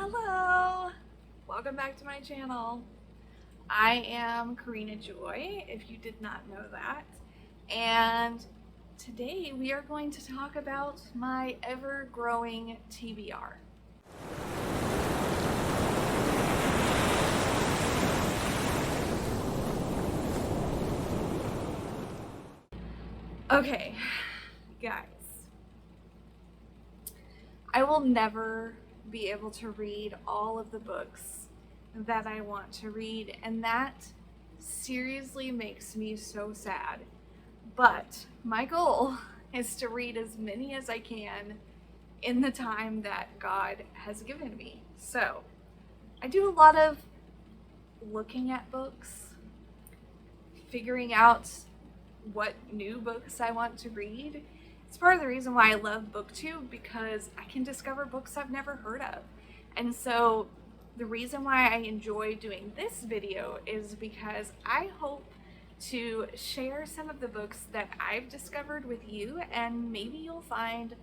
Hello! Welcome back to my channel. I am Karina Joy, if you did not know that. And today we are going to talk about my ever-growing TBR. Okay, guys. I will never be able to read all of the books that I want to read, and that seriously makes me so sad. But my goal is to read as many as I can in the time that God has given me. So I do a lot of looking at books, figuring out what new books I want to read. It's part of the reason why I love BookTube, because I can discover books I've never heard of. And so the reason why I enjoy doing this video is because I hope to share some of the books that I've discovered with you, and maybe you'll find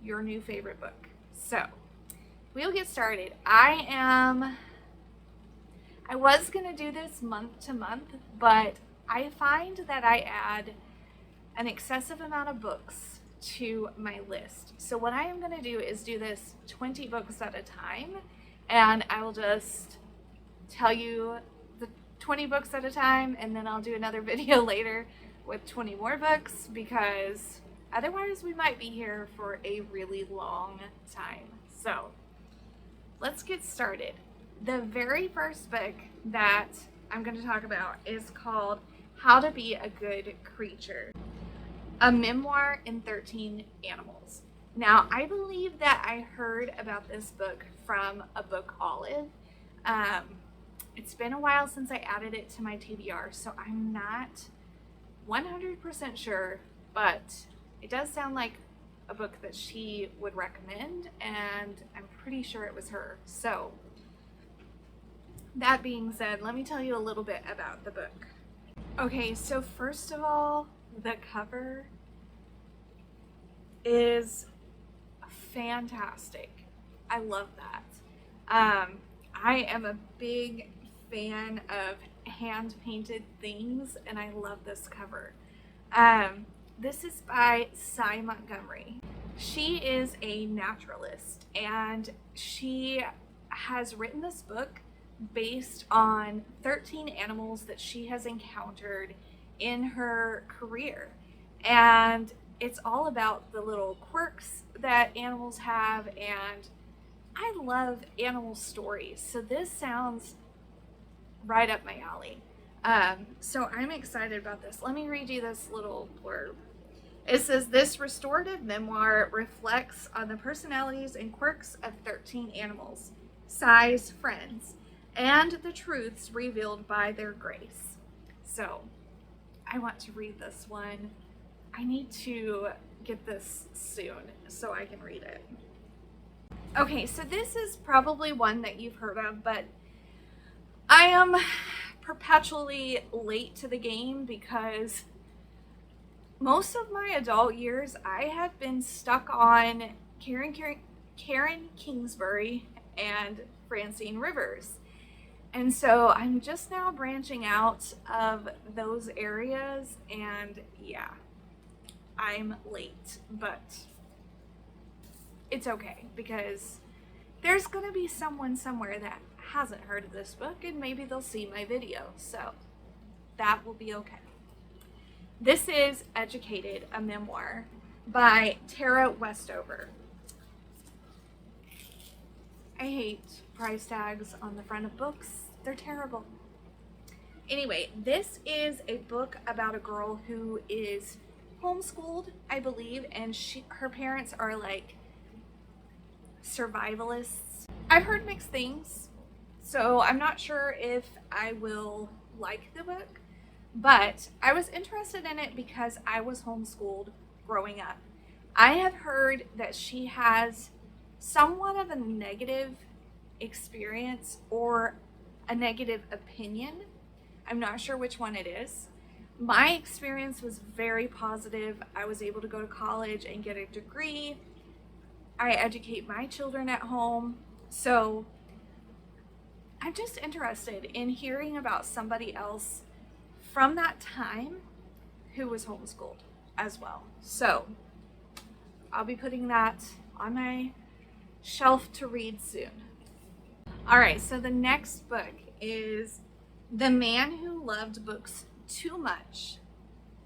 your new favorite book. So we'll get started. I was gonna do this month to month, but I find that I add an excessive amount of books to my list. So what I am going to do is do this 20 books at a time, and I will just tell you the 20 books at a time, and then I'll do another video later with 20 more books, because otherwise we might be here for a really long time. So let's get started. The very first book that I'm going to talk about is called How to Be a Good Creature, a memoir in 13 animals. Now, I believe that I heard about this book from a book Olive. It's been a while since I added it to my TBR, so I'm not 100% sure, but it does sound like a book that she would recommend, and I'm pretty sure it was her. So that being said, let me tell you a little bit about the book. Okay, so first of all, the cover is fantastic. I love that. I am a big fan of hand-painted things, and I love this cover. This is by Cy Montgomery. She is a naturalist, and she has written this book based on 13 animals that she has encountered in her career. And it's all about the little quirks that animals have, and I love animal stories, so this sounds right up my alley. So I'm excited about this. Let me read you this little blurb. It says, this restorative memoir reflects on the personalities and quirks of 13 animals, Cy's friends, and the truths revealed by their grace. So I want to read this one. I need to get this soon so I can read it. Okay, so this is probably one that you've heard of, but I am perpetually late to the game because most of my adult years I have been stuck on Karen Kingsbury and Francine Rivers. And so I'm just now branching out of those areas, and yeah, I'm late, but it's okay, because there's gonna be someone somewhere that hasn't heard of this book, and maybe they'll see my video, so that will be okay. This is Educated, a memoir by Tara Westover. I hate price tags on the front of books. They're terrible. Anyway, this is a book about a girl who is homeschooled, I believe, and her parents are like survivalists. I've heard mixed things, so I'm not sure if I will like the book, but I was interested in it because I was homeschooled growing up. I have heard that she has somewhat of a negative experience or a negative opinion. I'm not sure which one it is. My experience was very positive. I was able to go to college and get a degree. I educate my children at home. So I'm just interested in hearing about somebody else from that time who was homeschooled as well. So I'll be putting that on my shelf to read soon. All right, so the next book is The Man Who Loved Books Too Much: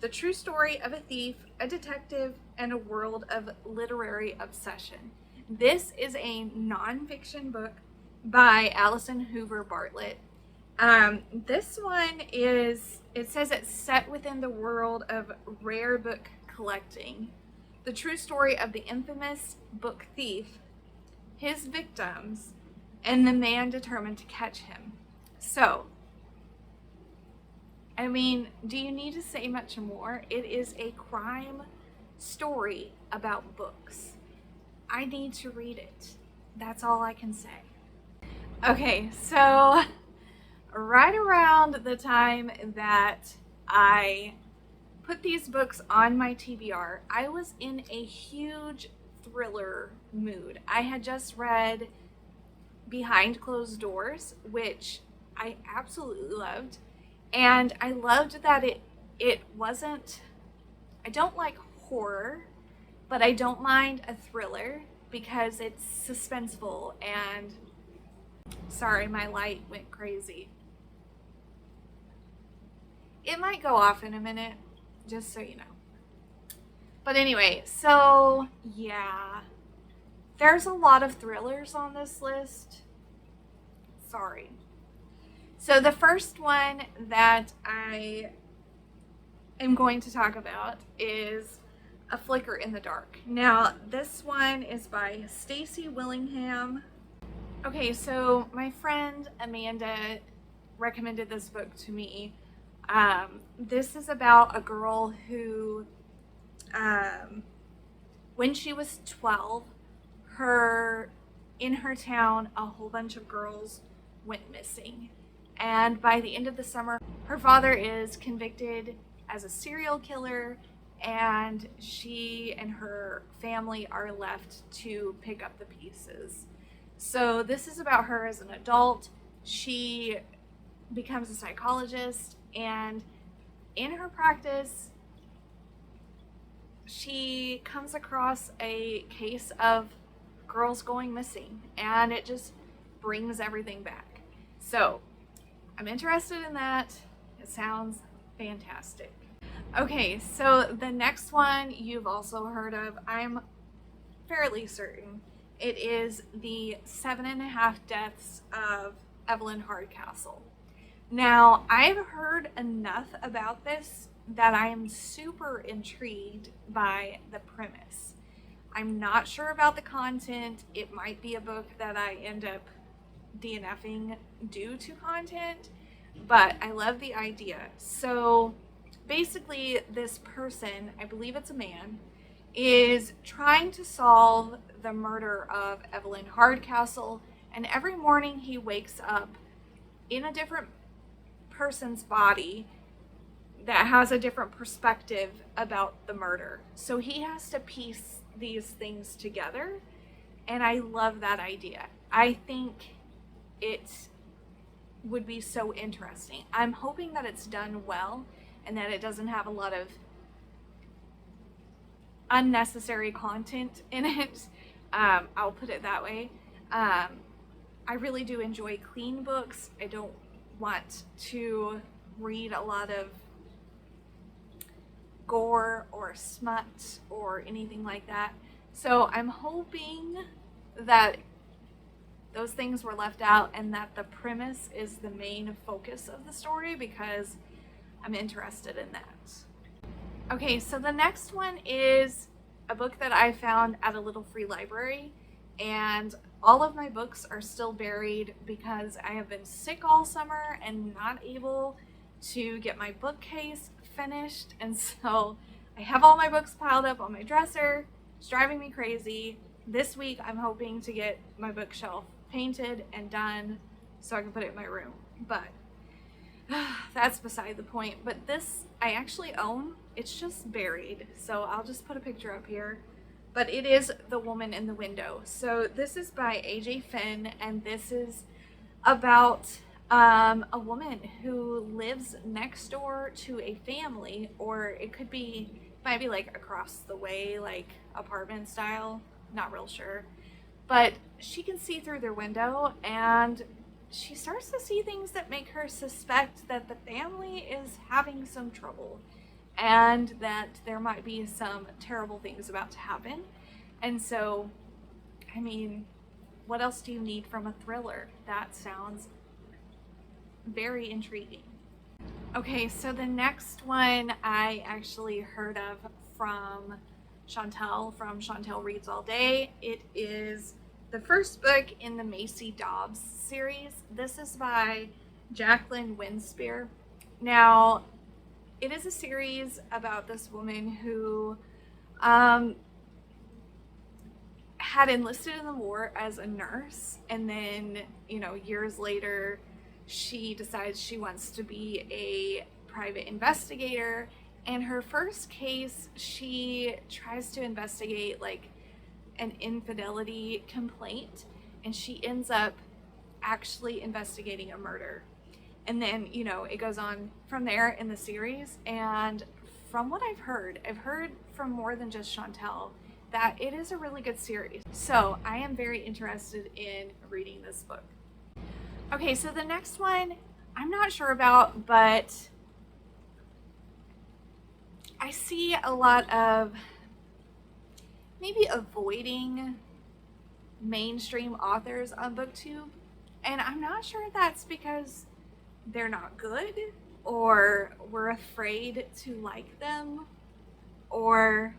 The True Story of a Thief, a Detective, and a World of Literary Obsession. This is a nonfiction book by Allison Hoover Bartlett. This one is, it says it's set within the world of rare book collecting. The true story of the infamous book thief, his victims, and the man determined to catch him. So, I mean, do you need to say much more? It is a crime story about books. I need to read it. That's all I can say. Okay, so right around the time that I put these books on my TBR, I was in a huge thriller mood. I had just read Behind Closed Doors, which I absolutely loved. And I loved that it wasn't, I don't like horror, but I don't mind a thriller because it's suspenseful and, sorry, my light went crazy. It might go off in a minute, just so you know. But anyway, so yeah, there's a lot of thrillers on this list. Sorry. So the first one that I am going to talk about is A Flicker in the Dark. Now, this one is by Stacy Willingham. Okay, so my friend Amanda recommended this book to me. This is about a girl who, when she was 12, in her town, a whole bunch of girls went missing. And by the end of the summer, her father is convicted as a serial killer, and she and her family are left to pick up the pieces. So this is about her as an adult. She becomes a psychologist, and in her practice, she comes across a case of girls going missing, and it just brings everything back. So I'm interested in that. It sounds fantastic. Okay, so the next one you've also heard of, I'm fairly certain. It is The 7.5 Deaths of Evelyn Hardcastle. Now, I've heard enough about this that I am super intrigued by the premise. I'm not sure about the content. It might be a book that I end up DNFing due to content, but I love the idea. So basically, this person, I believe it's a man, is trying to solve the murder of Evelyn Hardcastle, and every morning he wakes up in a different person's body that has a different perspective about the murder. So he has to piece these things together, and I love that idea. I think it would be so interesting. I'm hoping that it's done well and that it doesn't have a lot of unnecessary content in it. I'll put it that way. I really do enjoy clean books. I don't want to read a lot of gore or smut or anything like that. So I'm hoping that those things were left out and that the premise is the main focus of the story, because I'm interested in that. Okay, so the next one is a book that I found at a little free library, and all of my books are still buried because I have been sick all summer and not able to get my bookcase finished, and so I have all my books piled up on my dresser. It's driving me crazy. This week I'm hoping to get my bookshelf painted and done so I can put it in my room, but that's beside the point. But this I actually own. It's just buried, so I'll just put a picture up here. But it is The Woman in the Window. So this is by AJ Finn, and this is about a woman who lives next door to a family, or it might be like across the way, like apartment style, not real sure. But she can see through their window, and she starts to see things that make her suspect that the family is having some trouble and that there might be some terrible things about to happen. And so, I mean, what else do you need from a thriller? That sounds very intriguing. Okay, so the next one I actually heard of from Chantel Reads All Day. It is the first book in the Macy Dobbs series. This is by Jacqueline Winspear. Now, it is a series about this woman who had enlisted in the war as a nurse, and then, years later, she decides she wants to be a private investigator. And her first case, she tries to investigate like an infidelity complaint, and she ends up actually investigating a murder. And then, it goes on from there in the series. And from what I've heard from more than just Chantel, that it is a really good series. So I am very interested in reading this book. Okay, so the next one I'm not sure about, but I see a lot of maybe avoiding mainstream authors on BookTube, and I'm not sure if that's because they're not good, or we're afraid to like them, or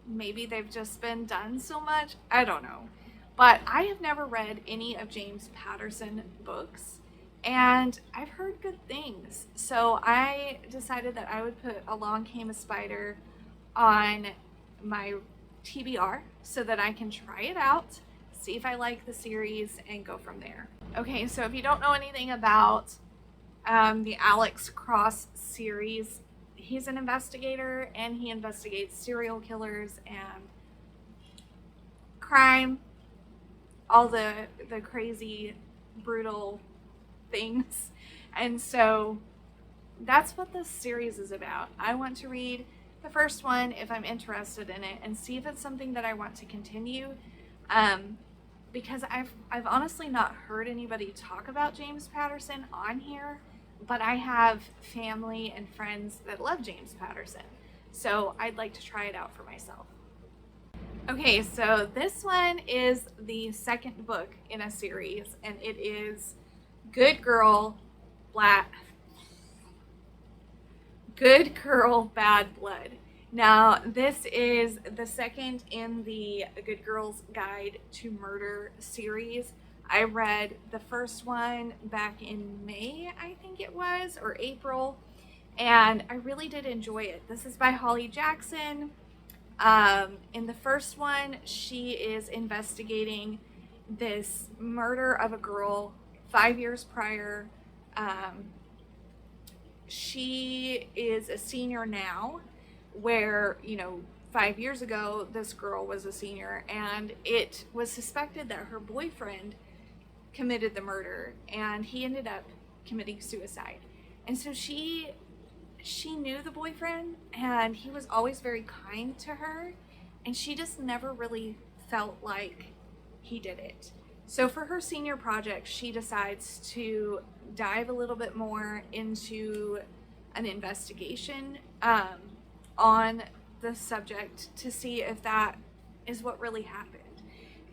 maybe they've just been done so much. I don't know. But I have never read any of James Patterson books, and I've heard good things. So I decided that I would put Along Came a Spider on my TBR so that I can try it out, see if I like the series, and go from there. Okay, so if you don't know anything about the Alex Cross series, he's an investigator, and he investigates serial killers and crime, all the crazy, brutal things. And so that's what this series is about. I want to read the first one if I'm interested in it and see if it's something that I want to continue. Because I've honestly not heard anybody talk about James Patterson on here, but I have family and friends that love James Patterson. So I'd like to try it out for myself. Okay, so this one is the second book in a series, and it is Good Girl, Bad Blood. Now, this is the second in the Good Girl's Guide to Murder series. I read the first one back in May, I think it was, or April, and I really did enjoy it. This is by Holly Jackson. In the first one, she is investigating this murder of a girl 5 years prior. She is a senior now, where, 5 years ago, this girl was a senior, and it was suspected that her boyfriend committed the murder, and he ended up committing suicide. And so she knew the boyfriend, and he was always very kind to her, and she just never really felt like he did it. So for her senior project, she decides to dive a little bit more into an investigation on the subject to see if that is what really happened.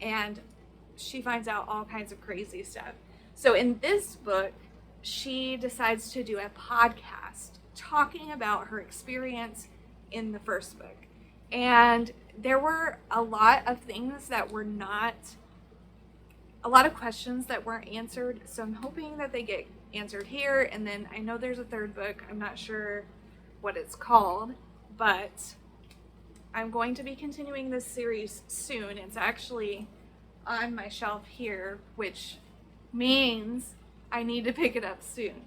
And she finds out all kinds of crazy stuff. So in this book, she decides to do a podcast talking about her experience in the first book. And there were a lot of things that were not, a lot of questions that weren't answered. So I'm hoping that they get answered here. And then I know there's a third book. I'm not sure what it's called, but I'm going to be continuing this series soon. It's actually on my shelf here, which means I need to pick it up soon.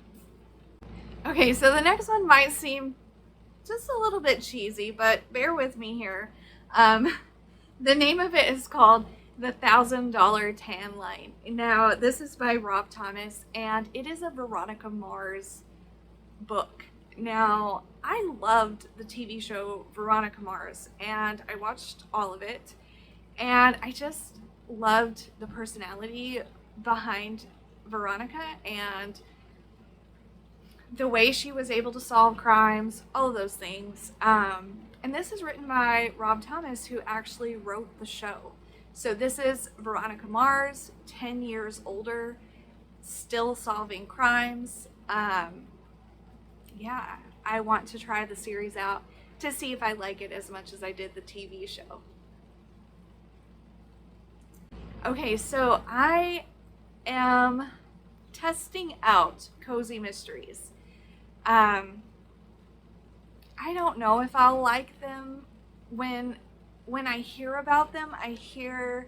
Okay, so the next one might seem just a little bit cheesy, but bear with me here. The name of it is called The $1,000 Tan Line. Now, this is by Rob Thomas, and it is a Veronica Mars book. Now, I loved the TV show Veronica Mars, and I watched all of it, and I just loved the personality behind Veronica and the way she was able to solve crimes, all of those things. And this is written by Rob Thomas, who actually wrote the show. So this is Veronica Mars, 10 years older, still solving crimes. Yeah, I want to try the series out to see if I like it as much as I did the TV show. Okay, so I am testing out Cozy Mysteries. I don't know if I'll like them. When I hear about them, I feel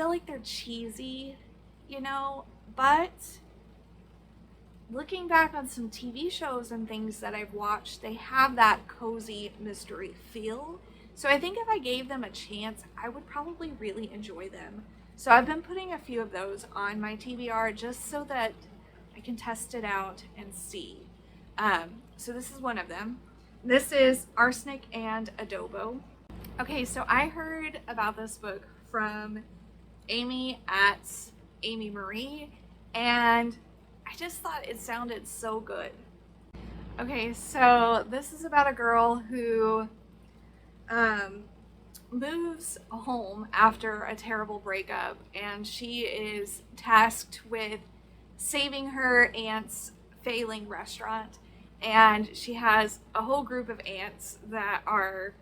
like they're cheesy, you know, but looking back on some TV shows and things that I've watched, they have that cozy mystery feel. So I think if I gave them a chance, I would probably really enjoy them. So I've been putting a few of those on my TBR just so that I can test it out and see. So this is one of them. This is Arsenic and Adobo. Okay, so I heard about this book from Amy at Amy Marie, and I just thought it sounded so good. Okay, so this is about a girl who moves home after a terrible breakup, and she is tasked with saving her aunt's failing restaurant, and she has a whole group of aunts that are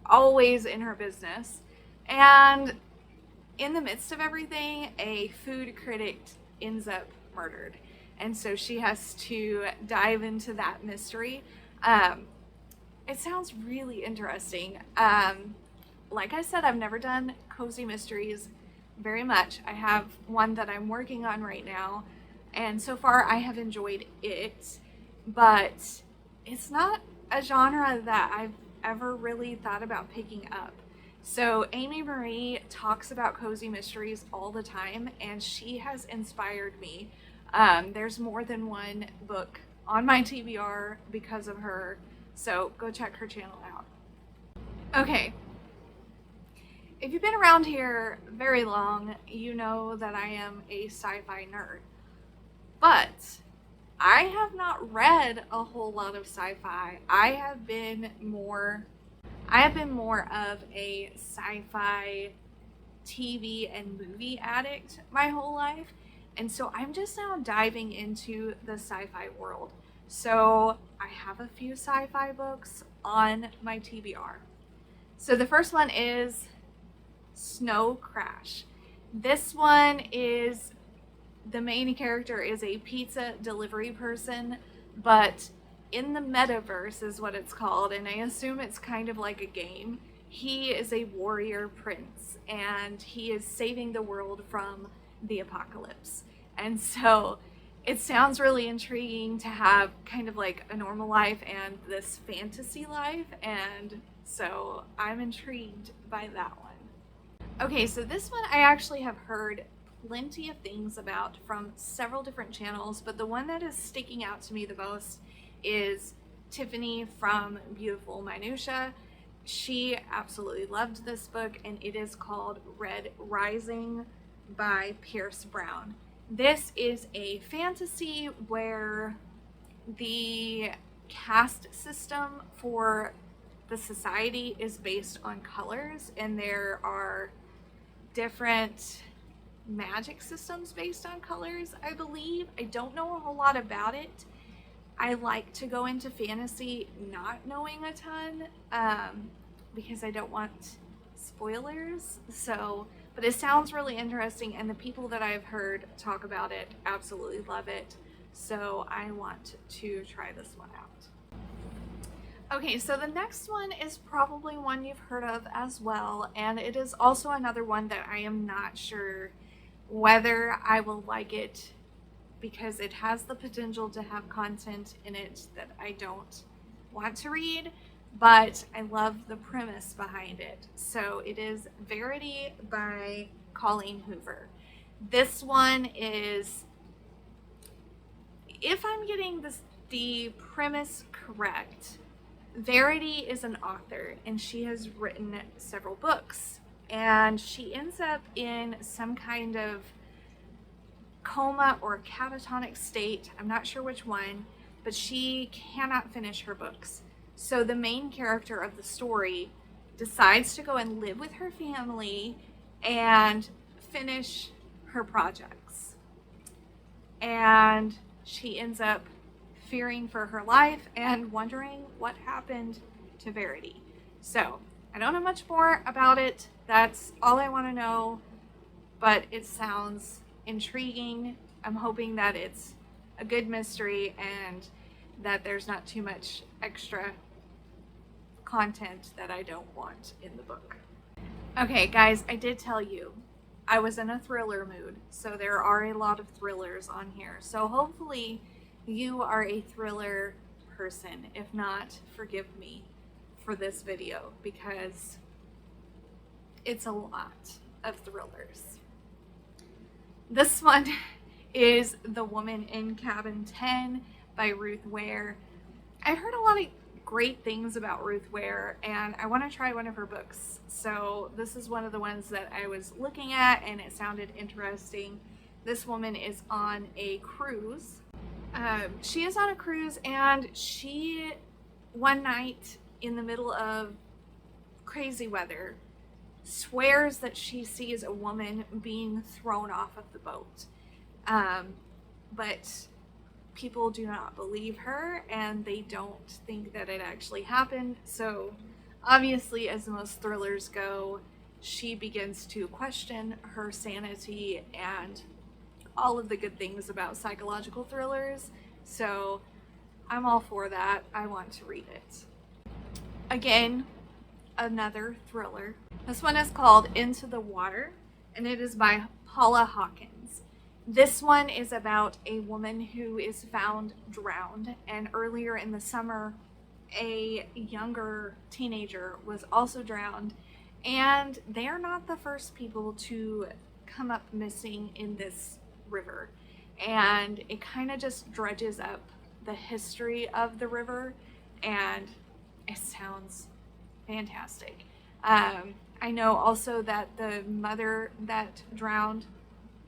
always in her business. And in the midst of everything, a food critic ends up murdered, and so she has to dive into that mystery. It sounds really interesting. Like I said, I've never done cozy mysteries very much. I have one that I'm working on right now, and so far I have enjoyed it, but it's not a genre that I've ever really thought about picking up. So Amy Marie talks about cozy mysteries all the time, and she has inspired me. There's more than one book on my TBR because of her, so go check her channel out. Okay, if you've been around here very long, you know that I am a sci-fi nerd, but I have not read a whole lot of sci-fi. I have been more of a sci-fi TV and movie addict my whole life. And so I'm just now diving into the sci-fi world. So I have a few sci-fi books on my TBR. So the first one is Snow Crash. This one is, the main character is a pizza delivery person, but in the metaverse is what it's called, and I assume it's kind of like a game. He is a warrior prince, and he is saving the world from the apocalypse. And so it sounds really intriguing to have kind of like a normal life and this fantasy life, and so I'm intrigued by that one. Okay, so this one I actually have heard plenty of things about from several different channels, but the one that is sticking out to me the most is Tiffany from Beautiful Minutia. She absolutely loved this book, and it is called Red Rising by Pierce Brown. This is a fantasy where the caste system for the society is based on colors, and there are different magic systems based on colors, I believe. I don't know a whole lot about it. I like to go into fantasy not knowing a ton, because I don't want spoilers. So, but it sounds really interesting, and the people that I've heard talk about it absolutely love it. So I want to try this one out. Okay, so the next one is probably one you've heard of as well, and it is also another one that I am not sure whether I will like it, because it has the potential to have content in it that I don't want to read. but I love the premise behind it. So it is Verity by Colleen Hoover. This one is, if I'm getting the premise correct, Verity is an author and she has written several books, and she ends up in some kind of coma or catatonic state. I'm not sure which one, but she cannot finish her books. So the main character of the story decides to go and live with her family and finish her projects. And she ends up fearing for her life and wondering what happened to Verity. So I don't know much more about it. That's all I want to know, but it sounds intriguing. I'm hoping that it's a good mystery and that there's not too much extra content that I don't want in the book. Okay, guys, I did tell you I was in a thriller mood, so there are a lot of thrillers on here. So hopefully you are a thriller person. If not, forgive me for this video because it's a lot of thrillers. This one is The Woman in Cabin 10 by Ruth Ware. I heard a lot of great things about Ruth Ware and I want to try one of her books. So this is one of the ones that I was looking at and it sounded interesting. This woman is on a cruise. She is on a cruise and she, one night in the middle of crazy weather, swears that she sees a woman being thrown off of the boat. But people do not believe her and they don't think that it actually happened. So obviously, as most thrillers go, she begins to question her sanity and all of the good things about psychological thrillers. So I'm all for that. I want to read it. Again, another thriller. This one is called Into the Water and it is by Paula Hawkins. This one is about a woman who is found drowned, and earlier in the summer a younger teenager was also drowned, and they're not the first people to come up missing in this river. And it kind of just dredges up the history of the river and it sounds fantastic. I know also that the mother that drowned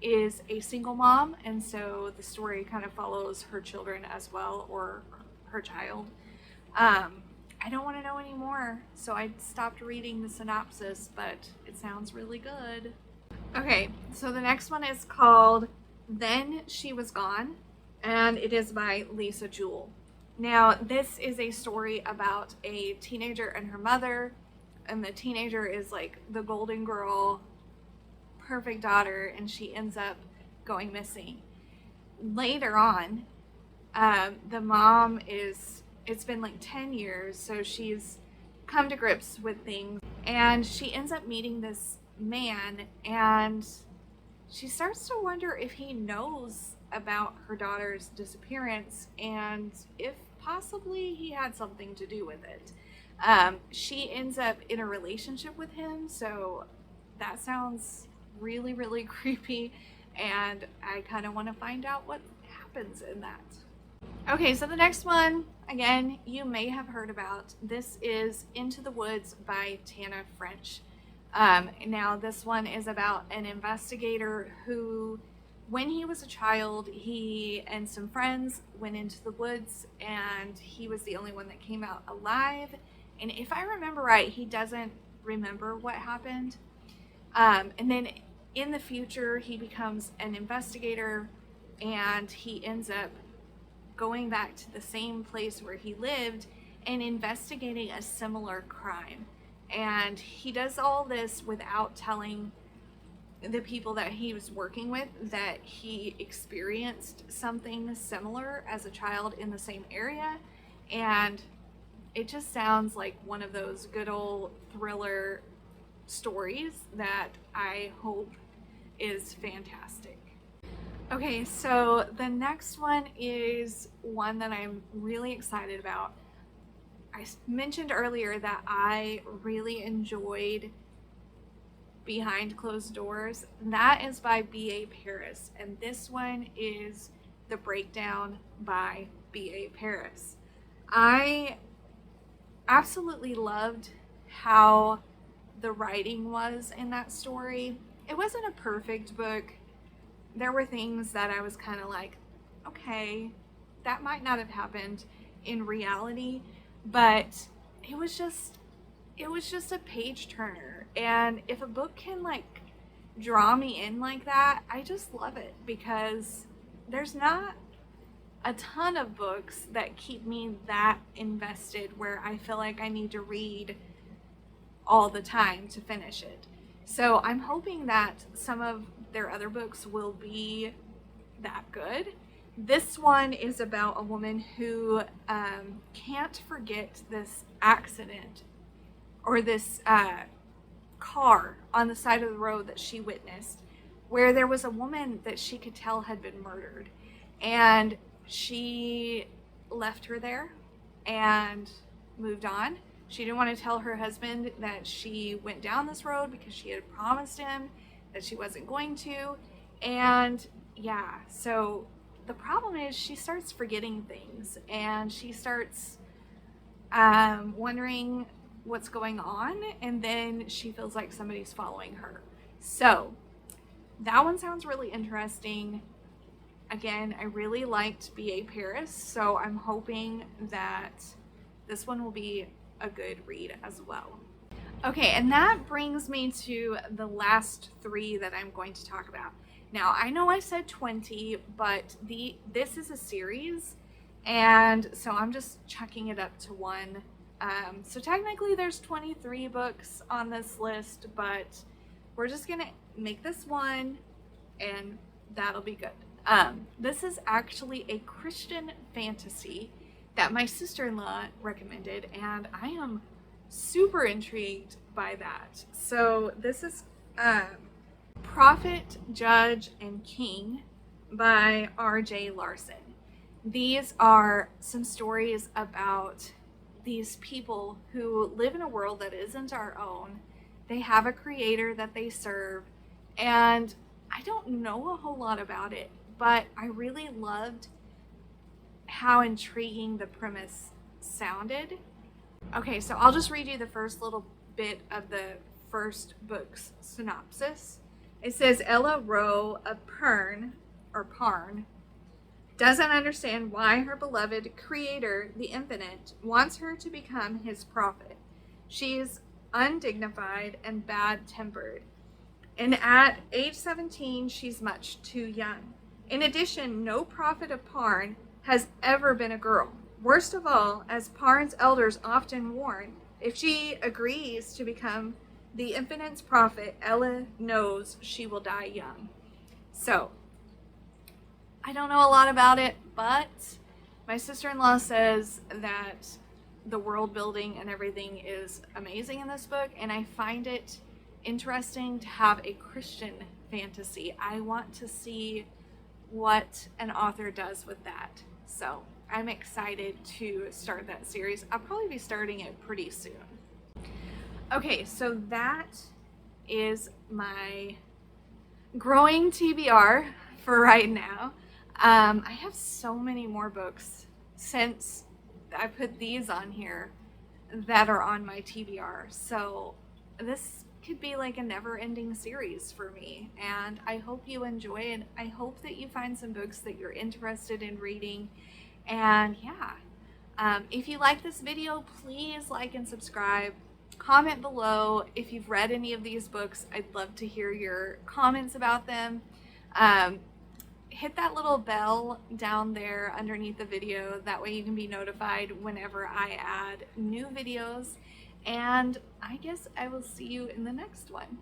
is a single mom, and so the story kind of follows her children as well, or her child. I don't want to know anymore, so I stopped reading the synopsis, but it sounds really good. Okay, so the next one is called Then She Was Gone, and it is by Lisa Jewell. Now, this is a story about a teenager and her mother, and the teenager is like the golden girl, perfect daughter, and she ends up going missing. Later on, the mom it's been like 10 years, so she's come to grips with things, and she ends up meeting this man, and she starts to wonder if he knows about her daughter's disappearance and if possibly he had something to do with it. She ends up in a relationship with him, so that sounds really, really creepy, and I kind of want to find out what happens in that. Okay, so the next one, again, you may have heard about. This is Into the Woods by Tana French. Now, this one is about an investigator who, when he was a child, he and some friends went into the woods, and he was the only one that came out alive. And if I remember right, he doesn't remember what happened. And then in the future, he becomes an investigator, and he ends up going back to the same place where he lived and investigating a similar crime. And he does all this without telling the people that he was working with that he experienced something similar as a child in the same area. And it just sounds like one of those good old thriller stories that I hope is fantastic. Okay, so the next one is one that I'm really excited about. I mentioned earlier that I really enjoyed Behind Closed Doors. That is by B.A. Paris, and this one is The Breakdown by B.A. Paris. I absolutely loved how the writing was in that story. It wasn't a perfect book. There were things that I was kind of like, okay, that might not have happened in reality, but it was just a page turner. And if a book can like draw me in like that, I just love it, because there's not a ton of books that keep me that invested where I feel like I need to read all the time to finish it. So I'm hoping that some of their other books will be that good. This one is about a woman who can't forget this accident, or this car on the side of the road that she witnessed, where there was a woman that she could tell had been murdered, and she left her there and moved on. She didn't want to tell her husband that she went down this road because she had promised him that she wasn't going to. And yeah, so the problem is she starts forgetting things, and she starts wondering what's going on, and then she feels like somebody's following her. So that one sounds really interesting. Again, I really liked B.A. Paris, so I'm hoping that this one will be a good read as well. Okay, and that brings me to the last 3 that I'm going to talk about. Now, I know I said 20, but this is a series, and so I'm just chucking it up to 1. So technically there's 23 books on this list, but we're just gonna make this 1, and that'll be good. This is actually a Christian fantasy that my sister-in-law recommended, and I am super intrigued by that. So this is Prophet, Judge, and King by R.J. Larson. These are some stories about these people who live in a world that isn't our own. They have a creator that they serve, and I don't know a whole lot about it, but I really loved how intriguing the premise sounded. Okay, so I'll just read you the first little bit of the first book's synopsis. It says Ella Rowe of Parn doesn't understand why her beloved creator, the Infinite, wants her to become his prophet. She is undignified and bad-tempered, and at age 17, she's much too young. In addition, no prophet of Parn has ever been a girl. Worst of all, as Parn's elders often warn, if she agrees to become the Infinite's prophet, Ella knows she will die young. So, I don't know a lot about it, but my sister-in-law says that the world building and everything is amazing in this book, and I find it interesting to have a Christian fantasy. I want to see what an author does with that. So I'm excited to start that series. I'll probably be starting it pretty soon. Okay, so that is my growing TBR for right now. I have so many more books since I put these on here that are on my TBR. So this could be like a never-ending series for me, and I hope you enjoy it. I hope that you find some books that you're interested in reading. And yeah, if you like this video, please like and subscribe. Comment below if you've read any of these books. I'd love to hear your comments about them. Hit that little bell down there underneath the video. That way you can be notified whenever I add new videos. And I guess I will see you in the next one.